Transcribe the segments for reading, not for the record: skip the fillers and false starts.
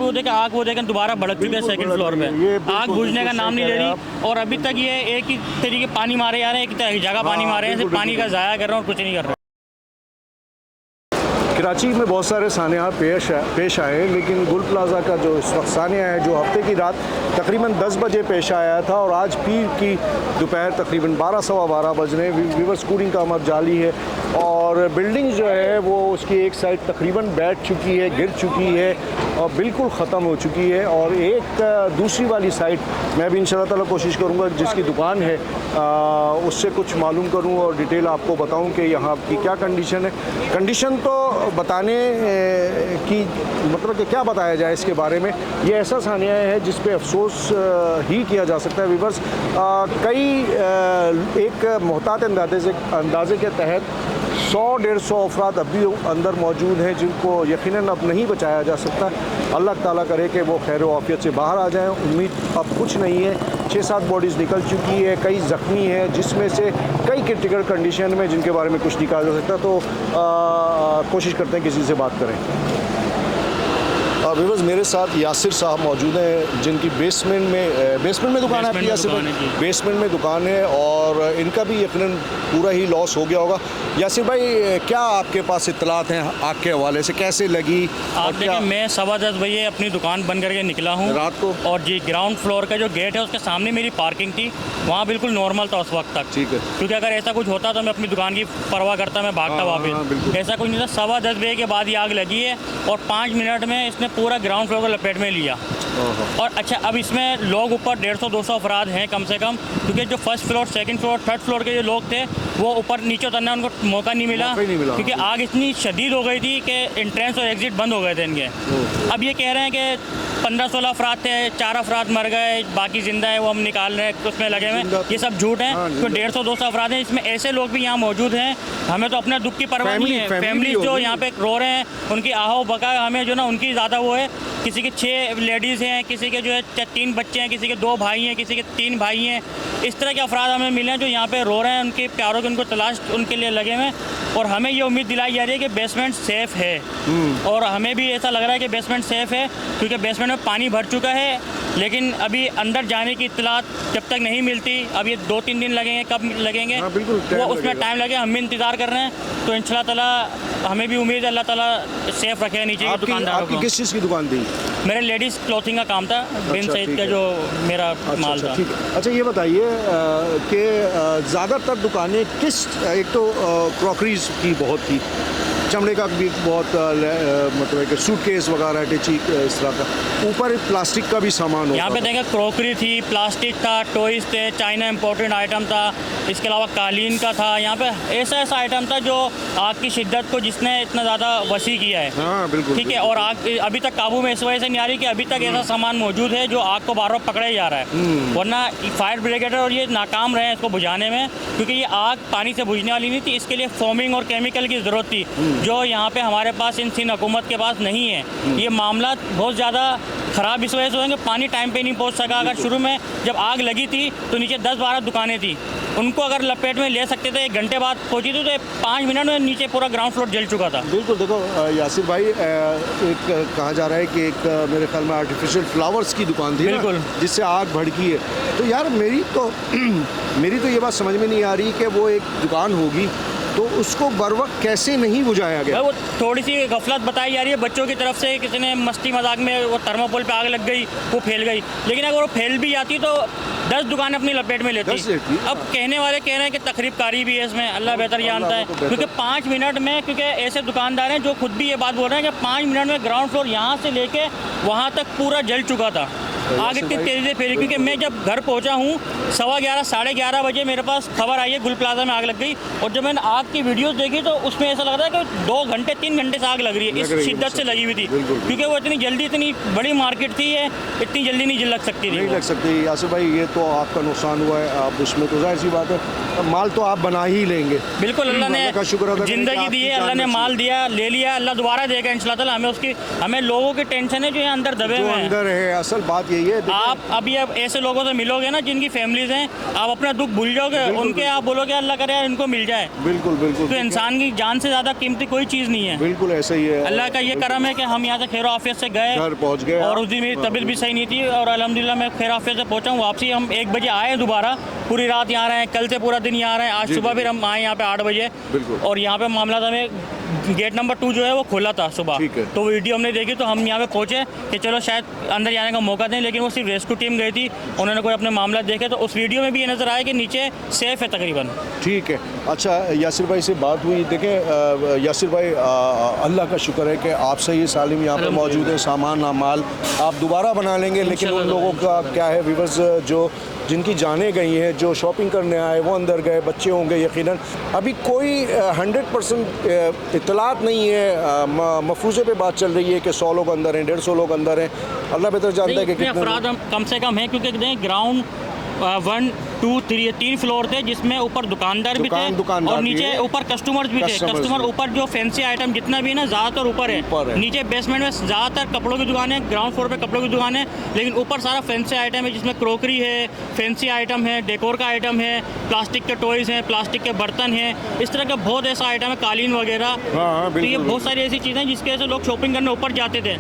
वो देखें दोबारा भड़क चुके हैं सेकंड फ्लोर पे। आग बुझने का नाम नहीं ले रही और अभी तक ये एक ही तरीके पानी मारे जा रहे हैं, एक जगह पानी मारे हैं, सिर्फ पानी का ज़ाया कर रहे हैं और कुछ नहीं कर रहे। कराची में बहुत सारे सानियात पेश आए, लेकिन गुल प्लाज़ा का जो इस वक्त सानिया है जो हफ्ते की रात तकरीबन 10 बजे पेश आया था और आज पीर की दोपहर तकरीबन 12 सवा 12 बज रहे हैं। रिवर्स कूलिंग का अमल जारी है और बिल्डिंग जो है वो उसकी एक साइड तकरीबन बैठ चुकी है, गिर चुकी है और बिल्कुल ख़त्म हो चुकी है। और एक दूसरी वाली साइड मैं भी इंशाल्लाह ताला कोशिश करूँगा जिसकी दुकान है उससे कुछ मालूम करूँ और डिटेल आपको बताऊँ कि यहाँ की क्या कंडीशन है। कंडीशन तो बताने की मतलब कि क्या बताया जाए इसके बारे में, ये ऐसा सानिया है जिस पे अफसोस ही किया जा सकता है। विवर्स कई एक मोहतात अंदाजे के तहत 100-150 अफराद अब भी अंदर मौजूद हैं जिनको यकीनन अब नहीं बचाया जा सकता। अल्लाह ताला करे कि वो खैर आफियत से बाहर आ जाएं। उम्मीद अब कुछ नहीं है। 6-7 बॉडीज़ निकल चुकी है, कई ज़ख्मी हैं जिसमें से कई क्रिटिकल कंडीशन में जिनके बारे में कुछ नहीं कहा जा सकता। तो कोशिश करते हैं किसी से बात करें। व्यूअर्स मेरे साथ यासिर साहब मौजूद हैं जिनकी बेसमेंट में दुकान है, यासिर भाई बेसमेंट में दुकान है और इनका भी यकीनन पूरा ही लॉस हो गया होगा। यासिर भाई क्या आपके पास इत्तलात हैं आग के हवाले से, कैसे लगी? आप देखिए मैं 10:15 बजे अपनी दुकान बंद करके निकला हूँ रात को और जी ग्राउंड फ्लोर का जो गेट है उसके सामने मेरी पार्किंग थी, वहाँ बिल्कुल नॉर्मल था उस वक्त तक। ठीक है, क्योंकि अगर ऐसा कुछ होता तो मैं अपनी दुकान की परवाह करता, मैं भागता वापस। ऐसा कुछ नहीं था। 10:15 बजे के बाद ये आग लगी है और 5 मिनट में इसने पूरा ग्राउंड फ्लोर को लपेट में लिया। और अच्छा अब इसमें लोग ऊपर 150-200 अफराद हैं कम से कम, क्योंकि जो first floor, second floor, third floor के जो लोग थे वो ऊपर नीचे उतरना उनको मौका नहीं मिला क्योंकि आग इतनी शदीद हो गई थी कि एंट्रेंस और एग्जिट बंद हो गए थे इनके। अब ये कह रहे हैं कि 15-16 अफराद थे, 4 अफराद मर गए, बाकी जिंदा है वो हम निकाल रहे हैं, उसमें लगे हुए। ये सब झूठ है। तो 150-200 अफराद हैं, इसमें ऐसे लोग भी यहाँ मौजूद हैं। हमें तो अपने दुख की परवाह नहीं है। फैमिली जो यहाँ पे रो रहे हैं उनकी आहो बका हमें जो ना उनकी ज़्यादा वो है। किसी के 6 लेडीज़ हैं, किसी के जो है 3 बच्चे हैं, किसी के 2 भाई हैं, किसी के 3 भाई हैं। इस तरह के अफराद हमें मिले हैं जो यहाँ पे रो रहे हैं, उनके प्यारों की उनको तलाश उनके लिए लगे हुए। और हमें ये उम्मीद दिलाई जा रही है कि बेसमेंट सेफ़ है और हमें भी ऐसा लग रहा है कि बेसमेंट सेफ़ है क्योंकि बेसमेंट में पानी भर चुका है। लेकिन अभी अंदर जाने की इत्तलात जब तक नहीं मिलती, अब ये 2-3 दिन लगेंगे, कब लगेंगे वो उसमें टाइम लगे, हम भी इंतज़ार कर रहे हैं। तो इंशाल्लाह ताला हमें भी उम्मीद है अल्लाह ताला सेफ़ रखे नीचे के दुकानदारों को। किस चीज़ की दुकान थी? मेरे लेडीज़ क्लॉथिंग का काम था, बिन सईद का जो मेरा माल था। ठीक है। अच्छा ये बताइए कि ज़्यादातर दुकानें किस, एक तो क्रॉकरीज की बहुत थी, चमड़े का भी बहुत मतलब कि सूटकेस वगैरह टेची इस तरह का, ऊपर प्लास्टिक का भी सामान होता। यहाँ पे देखें क्रॉकरी थी, प्लास्टिक था, टॉयज़ थे, चाइना इम्पोर्टेड आइटम था, इसके अलावा कालीन का था। यहाँ पे ऐसा आइटम था जो आग की शिद्दत को जिसने इतना ज़्यादा वसी किया है। हाँ बिल्कुल। ठीक है। और आग अभी तक काबू में इस वजह से नहीं आ रही कि अभी तक ऐसा सामान मौजूद है जो आग को बार बार पकड़ा जा रहा है। वरना फायर ब्रिगेड और ये नाकाम रहे हैं इसको बुझाने में, क्योंकि ये आग पानी से बुझने वाली नहीं थी। इसके लिए फोमिंग और केमिकल की ज़रूरत थी जो यहाँ पे हमारे पास इन सिंध हुकूमत के पास नहीं है। ये मामला बहुत ज़्यादा ख़राब इस वजह से होंगे, पानी टाइम पे नहीं पहुँच सका। अगर शुरू में जब आग लगी थी तो नीचे 10-12 दुकानें थी, उनको अगर लपेट में ले सकते थे, 1 घंटे बाद पहुँची थी तो 5 मिनट में नीचे पूरा ग्राउंड फ्लोर जल चुका था। बिल्कुल। देखो यासिर भाई, एक कहा जा रहा है कि एक मेरे ख्याल में आर्टिफिशियल फ्लावर्स की दुकान थी ना, जिससे आग भड़की है। तो यार मेरी तो ये बात समझ में नहीं आ रही कि वो एक दुकान होगी तो उसको बर वक्त कैसे नहीं बुझाया गया? वो थोड़ी सी गफलत बताई जा रही है बच्चों की तरफ से, किसी ने मस्ती मजाक में वो थर्माकोल पे आग लग गई, वो फैल गई। लेकिन अगर वो फैल भी जाती तो 10 दुकानें अपनी लपेट में लेती। अब कहने वाले कह रहे हैं कि तकरीब कारी भी है इसमें, अल्लाह बेहतर जानता है। क्योंकि 5 मिनट में, क्योंकि ऐसे दुकानदार हैं जो खुद भी ये बात बोल रहे हैं कि 5 मिनट में ग्राउंड फ्लोर यहाँ से लेके वहाँ तक पूरा जल चुका था। आग इतनी तेज़ी से फैली क्योंकि मैं जब घर पहुंचा हूं 11:15 साढ़े 11 बजे मेरे पास खबर आई है गुल प्लाजा में आग लग गई। और जब मैंने आग की वीडियोस देखी तो उसमें ऐसा लग रहा है कि 2 घंटे 3 घंटे से आग लग रही है, इस शिद्दत से लगी हुई थी। क्योंकि वो इतनी जल्दी, इतनी बड़ी मार्केट थी, ये इतनी जल्दी नहीं लग सकती थी। नहीं लग सकती। यासिर भाई ये तो आपका नुकसान हुआ है, आप उसमें तो जाहिर सी बात है माल तो आप बना ही लेंगे। बिल्कुल, अल्लाह ने ज़िंदगी दी है, अल्लाह ने माल दिया, ले लिया, अल्लाह दोबारा देगा इंशाल्लाह ताला। हमें लोगों की टेंशन है जो यहाँ अंदर दबे हुए हैं। अंदर है। असल बात यही है। आप अभी अब ऐसे लोगों से मिलोगे ना जिनकी फैमिलीज हैं, आप अपना दुख भूल जाओगे, उनके आप बोलोगे अल्लाह करे यार इनको मिल जाए। बिल्कुल बिल्कुल। तो इंसान की जान से ज़्यादा कीमती कोई चीज़ नहीं है। बिल्कुल ऐसा ही है। अल्लाह का ये करम है कि हम यहाँ से खैर आफियत से गए, घर पहुँच गए, और उस दिन मेरी तबीयत भी सही नहीं थी और अल्हम्दुलिल्लाह मैं खैर आफियत से पहुँचा हूँ। वापसी हम 1 बजे आए, दोबारा पूरी रात यहाँ रहे हैं, कल से पूरा दिन यहाँ रहे हैं, आज सुबह फिर हम आए यहाँ पे 8 बजे। बिल्कुल। और यहाँ पे मामला था, हमें गेट नंबर 2 जो है वो खोला था सुबह, ठीक है। तो वीडियो हमने देखी तो हम यहाँ पे पहुँचे कि चलो शायद अंदर जाने का मौका दें, लेकिन वो सिर्फ रेस्क्यू टीम गई थी, उन्होंने कोई अपने मामला देखे, तो उस वीडियो में भी ये नज़र आया कि नीचे सेफ है तकरीबन। ठीक है। अच्छा, यासिर भाई से बात हुई। देखें यासिर भाई, अल्लाह का शुक्र है कि आप सही सालिम यहाँ पर मौजूद है, सामान माल आप दोबारा बना लेंगे, लेकिन उन लोगों का क्या है, व्यूअर्स जो जिनकी जाने गई हैं, जो शॉपिंग करने आए वो अंदर गए, बच्चे होंगे यकीनन, अभी कोई 100% इतलात नहीं है। मफरूज़े पे बात चल रही है कि 100 लोग अंदर हैं, 150 लोग अंदर हैं, अल्लाह बेहतर जानता है कि कितने अफराद कम से कम है, क्योंकि ग्राउंड 1, 2, 3 फ्लोर थे, जिसमें ऊपर दुकानदार भी थे और नीचे ऊपर कस्टमर्स भी थे। कस्टमर ऊपर जो फैंसी आइटम जितना भी है ना, ज़्यादातर ऊपर है। नीचे बेसमेंट में ज़्यादातर कपड़ों की दुकान है, ग्राउंड फ्लोर पे कपड़ों की दुकान है, लेकिन ऊपर सारा फैंसी आइटम है, जिसमें क्रोकरी है, फैंसी आइटम है, डेकोर का आइटम है, प्लास्टिक के टॉयज़ हैं, प्लास्टिक के बर्तन हैं, इस तरह का बहुत ऐसा आइटम है, कालीन वगैरह। तो ये बहुत सारी ऐसी चीज़ें जिसकी वजह से लोग शॉपिंग करने ऊपर जाते थे।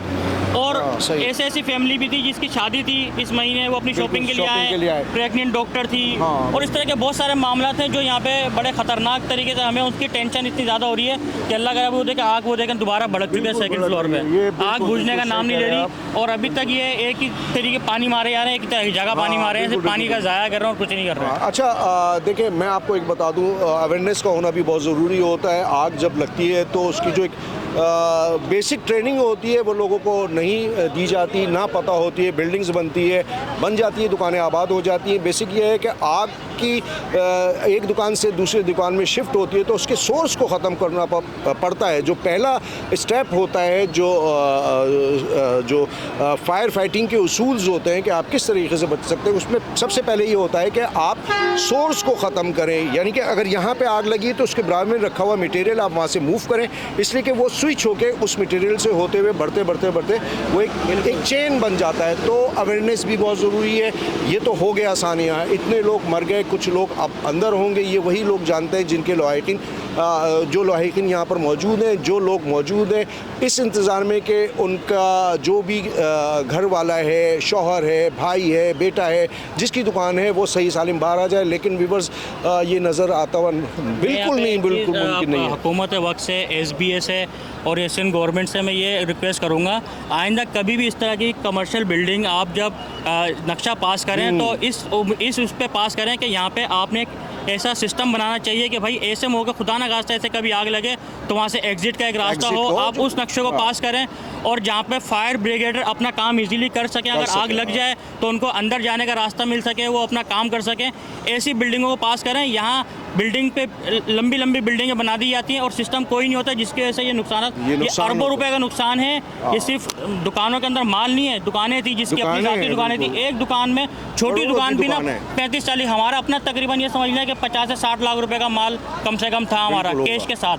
और ऐसी ऐसी फैमिली भी थी जिसकी शादी थी इस महीने, वो अपनी शॉपिंग के लिए आए, प्रेग्नेंट डॉक्टर थी, और इस तरह के बहुत सारे मामला थे जो यहाँ पे बड़े ख़तरनाक तरीके से, हमें उसकी टेंशन इतनी ज़्यादा हो रही है कि अल्लाह का वो देखे आग वो देखें दोबारा भड़क चुके हैं सेकंड फ्लोर पे, आग बुझने का नाम नहीं ले रही, और अभी तक ये एक ही तरीके पानी मारे जा रहे हैं, एक जगह पानी मारे हैं, सिर्फ पानी का ज़ाया कर रहे हैं और कुछ नहीं कर रहे हैं। अच्छा, देखिए मैं आपको एक बता दूँ, अवेयरनेस का होना भी बहुत ज़रूरी होता है। आग जब लगती है तो उसकी जो एक बेसिक ट्रेनिंग होती है वो लोगों को नहीं दी जाती, ना पता होती है, बिल्डिंग्स बनती है, बन जाती है, दुकानें आबाद हो जाती हैं। बेसिक ये है कि आग की एक दुकान से दूसरी दुकान में शिफ्ट होती है तो उसके सोर्स को ख़त्म करना पड़ता है। जो पहला स्टेप होता है, जो फायर फाइटिंग के उसूल्स होते हैं कि आप किस तरीके से बच सकते हैं, उसमें सबसे पहले ये होता है कि आप सोर्स को ख़त्म करें। यानी कि अगर यहाँ पे आग लगी तो उसके बराबर में रखा हुआ मटेरियल आप वहाँ से मूव करें, इसलिए कि वो स्विच होके उस मटेरियल से होते हुए बढ़ते वो एक चेन बन जाता है। तो अवेयरनेस भी बहुत ज़रूरी है। ये तो हो गया आसानियाँ, इतने लोग मर गए, कुछ लोग अब अंदर होंगे, ये वही लोग जानते हैं जिनके जो लाहिकीन यहाँ पर मौजूद हैं, जो लोग मौजूद हैं इस इंतज़ार में कि उनका जो भी घर वाला है, शौहर है, भाई है, बेटा है, जिसकी दुकान है, वो सही सालिम बाहर आ जाए। लेकिन व्यूअर्स ये नज़र आता हुआ बिल्कुल मुमकिन नहीं है। हुकूमत वक्त से, SBS है और एशियन गवर्नमेंट से मैं ये रिक्वेस्ट करूँगा, आइंदा कभी भी इस तरह की कमर्शियल बिल्डिंग आप जब नक्शा पास करें तो इस उस पे पास करें कि यहाँ पे आपने एक ऐसा सिस्टम बनाना चाहिए कि भाई ऐसे मौके खुदा ना खास्ता ऐसे कभी आग लगे तो वहाँ से एग्जिट का एक रास्ता हो, आप उस नक्शे को पास करें, और जहाँ पे फायर ब्रिगेडर अपना काम इजीली कर सकें, अगर आग लग जाए तो उनको अंदर जाने का रास्ता मिल सके, वो अपना काम कर सकें। ऐसी बिल्डिंगों को पास करें। यहाँ बिल्डिंग पे लंबी बिल्डिंगें बना दी जाती हैं और सिस्टम कोई नहीं होता, जिसकी वजह से ये नुकसान अरबों रुपए का नुकसान है। ये सिर्फ दुकानों के अंदर माल नहीं है, दुकानें थी जिसकी अपनी जाती दुकानें थी, एक दुकान में छोटी दुकान भी ना 35-40, हमारा अपना तकरीबन ये समझ लें कि 50 से 60 लाख रुपए का माल कम से कम था हमारा कैश के साथ,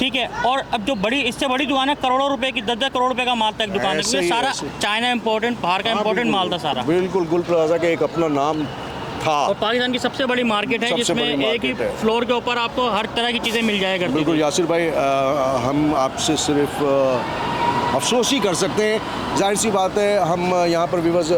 ठीक है। और अब जो इससे बड़ी दुकान है, करोड़ों रुपए की, 10-10 करोड़ रुपए का माल तक दुकान है, सारा चाइना इम्पोर्टेंट, बाहर का इम्पोर्टेंट माल था सारा। बिल्कुल, गुल प्लाजा का एक अपना नाम था और पाकिस्तान की सबसे बड़ी मार्केट है जिसमें एक ही फ्लोर के ऊपर आपको हर तरह की चीज़ें मिल जाएगा। बिल्कुल यासिर भाई, हम आपसे सिर्फ अफसोस ही कर सकते हैं। जाहिर सी बात है, हम यहाँ पर व्यूअर्स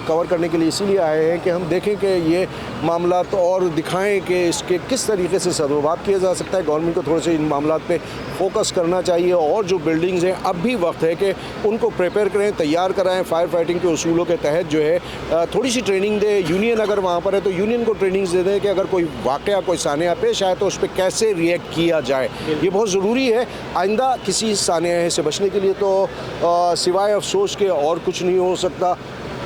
कवर करने के लिए इसीलिए आए हैं कि हम देखें कि ये मामला तो और दिखाएं कि इसके किस तरीके से सदुभाव किया जा सकता है। गवर्नमेंट को थोड़े से इन मामलों पे फोकस करना चाहिए, और जो बिल्डिंग्स हैं अब भी वक्त है कि उनको प्रिपेयर करें, तैयार कराएं, फायर फाइटिंग के उसूलों के तहत जो है थोड़ी सी ट्रेनिंग दे। यूनियन अगर वहाँ पर है तो यूनियन को ट्रेनिंग्स दे दें कि अगर कोई वाक़या, कोई सानिया पेश आए तो उस पर कैसे रिएक्ट किया जाए, ये बहुत ज़रूरी है आइंदा किसी सानिया से बचने के लिए। तो सिवाय अफसोस के और कुछ नहीं हो सकता।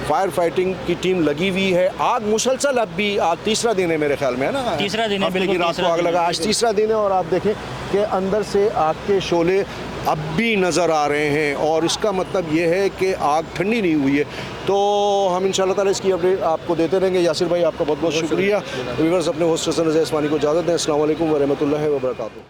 फायर फाइटिंग की टीम लगी हुई है। आग मुसलसल, अब भी आग तीसरा दिन है मेरे ख्याल में, है ना? तीसरा दिन है, बिल्कुल। रात को आग लगा, आज तीसरा दिन है, और आप देखें कि अंदर से आग के शोले अब भी नज़र आ रहे हैं, और इसका मतलब ये है कि आग ठंडी नहीं हुई है। तो हम इंशाल्लाह ताला इसकी अपडेट आपको देते रहेंगे। यासिर भाई, आपका बहुत बहुत शुक्रिया। व्यूअर्स, अपने होस्ट हसन रज़ा इस्मानी को इजाज़त दें। अस्सलाम वालेकुम व रहमतुल्लाहि व बरकातुहू।